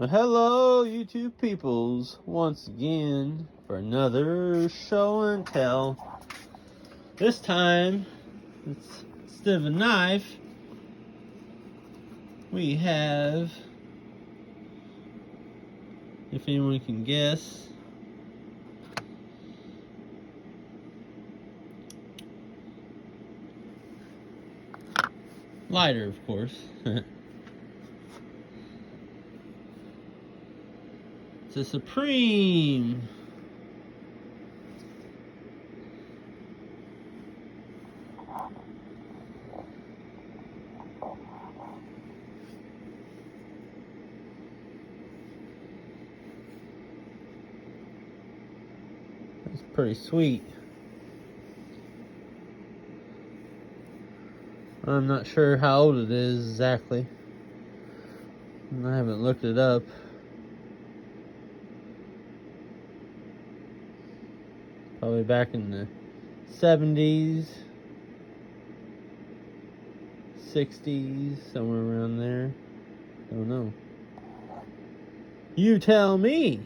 Well, hello, YouTube peoples, once again for another show and tell. This time, instead of a knife, we have, if anyone can guess, lighter, of course. It's a Supreme. It's pretty sweet. I'm not sure how old it is exactly. I haven't looked it up. Probably back in the 70s, 60s, somewhere around there. Don't know. You tell me.